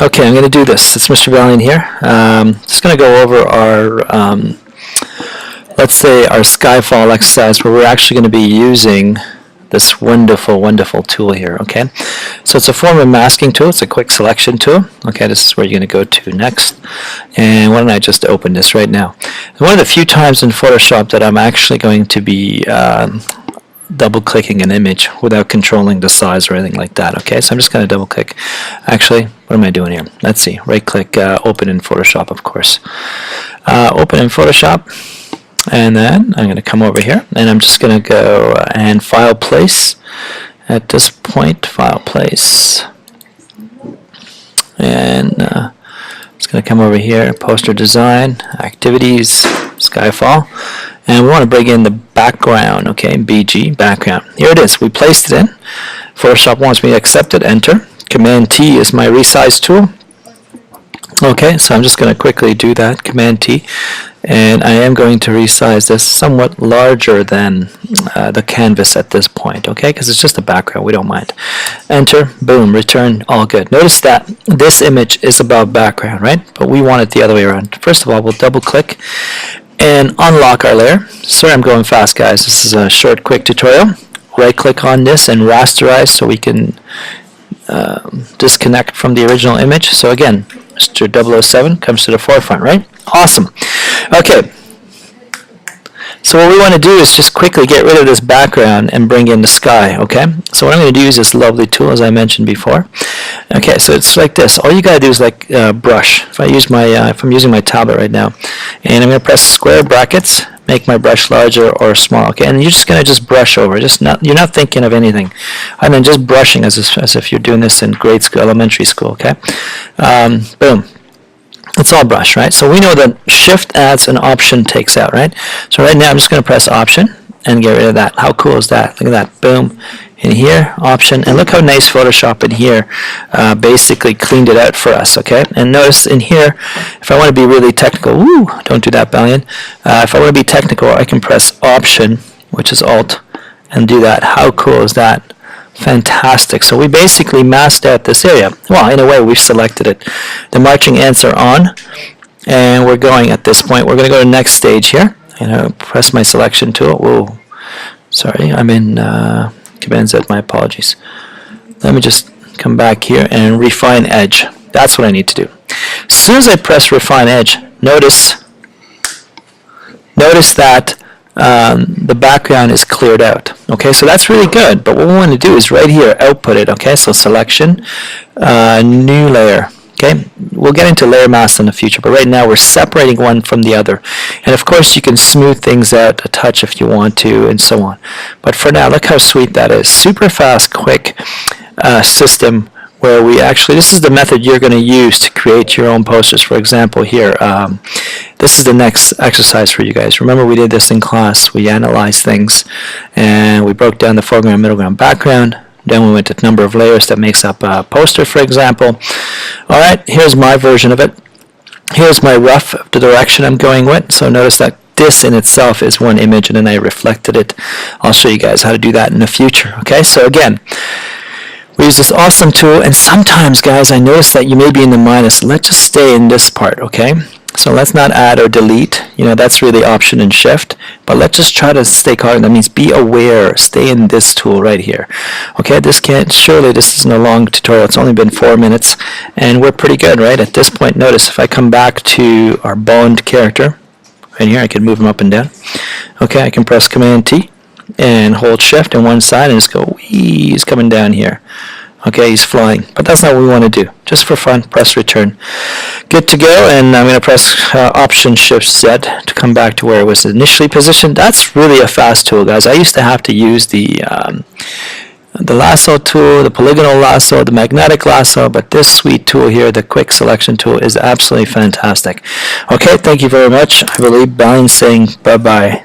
Okay, I'm going to do this. It's Mr. Balian here. Just going to go over our, let's say, our Skyfall exercise where we're actually going to be using this wonderful, wonderful tool here, okay? So it's a form of masking tool. It's a quick selection tool. Okay, this is where you're going to go to next. And why don't I just open this right now? One of the few times in Photoshop that I'm actually going to be double-clicking an image without controlling the size or anything like that. Okay, so I'm just going to double-click. Actually, what am I doing here? Let's see. Right-click, open in Photoshop, of course. Open in Photoshop, and then I'm going to come over here, and I'm just going to go and File Place. At this point, File Place, and it's going to come over here, Poster Design, Activities, Skyfall. And we want to bring in the background, okay, BG, background. Here it is. We placed it in. Photoshop wants me to accept it, enter. Command T is my resize tool. Okay, so I'm just going to quickly do that, Command T. And I am going to resize this somewhat larger than the canvas at this point, okay, because it's just a background, we don't mind. Enter, boom, return, all good. Notice that this image is above background, right? But we want it the other way around. First of all, we'll double click and unlock our layer. Sorry, I'm going fast, guys. This is a short, quick tutorial. Right click on this and rasterize so we can disconnect from the original image. So again, Mr. 007 comes to the forefront, right? Awesome. Okay. So what we want to do is just quickly get rid of this background and bring in the sky, okay? So what I'm going to do is this lovely tool, as I mentioned before. Okay, so it's like this. All you got to do is like brush. If I'm using my tablet right now, and I'm going to press square brackets, make my brush larger or small, okay? And you're just going to just brush over. You're not thinking of anything. I mean, just brushing as if you're doing this in grade school, elementary school, okay? Boom. It's all brush, right? So we know that Shift adds and Option takes out, right? So right now I'm just going to press Option and get rid of that. How cool is that? Look at that. Boom. In here, Option, and look how nice Photoshop in here basically cleaned it out for us, okay? And notice in here, if I want to be really technical, woo, don't do that, Balian. If I want to be technical, I can press Option, which is Alt, and do that. How cool is that? Fantastic. So we basically masked out this area. Well, in a way, we've selected it. The marching ants are on, and we're going at this point. We're going to go to the next stage here. And I'll press my selection tool. Whoa. Sorry, I'm in Command Z, my apologies. Let me just come back here and refine edge. That's what I need to do. As soon as I press refine edge, notice that the background is cleared out. Okay, so that's really good, but what we want to do is right here, output it. Okay, so selection, new layer. Okay, we'll get into layer masks in the future, but right now we're separating one from the other. And of course you can smooth things out a touch if you want to, and so on. But for now, look how sweet that is. Super fast, quick system where we actually, this is the method you're going to use to create your own posters. For example, here, this is the next exercise for you guys. Remember, we did this in class. We analyzed things, and we broke down the foreground, middle ground, background. Then we went to the number of layers that makes up a poster, for example. All right, here's my version of it. Here's my rough, the direction I'm going with. So notice that this in itself is one image, and then I reflected it. I'll show you guys how to do that in the future. Okay, so again, we use this awesome tool, and sometimes, guys, I notice that you may be in the minus. Let's just stay in this part, okay? So let's not add or delete. You know, that's really Option and Shift. But let's just try to stay caught. That means be aware. Stay in this tool right here. Okay, surely this isn't a long tutorial. It's only been 4 minutes, and we're pretty good, right? At this point, notice if I come back to our Bond character, right here, I can move him up and down. Okay, I can press Command T and hold Shift on one side and just go, whee, he's coming down here. Okay, he's flying, but that's not what we want to do. Just for fun, press return. Good to go, and I'm going to press Option Shift Z to come back to where it was initially positioned. That's really a fast tool, guys. I used to have to use the lasso tool, the polygonal lasso, the magnetic lasso, but this sweet tool here, the quick selection tool, is absolutely fantastic. Okay, thank you very much. I believe Balian's saying bye-bye.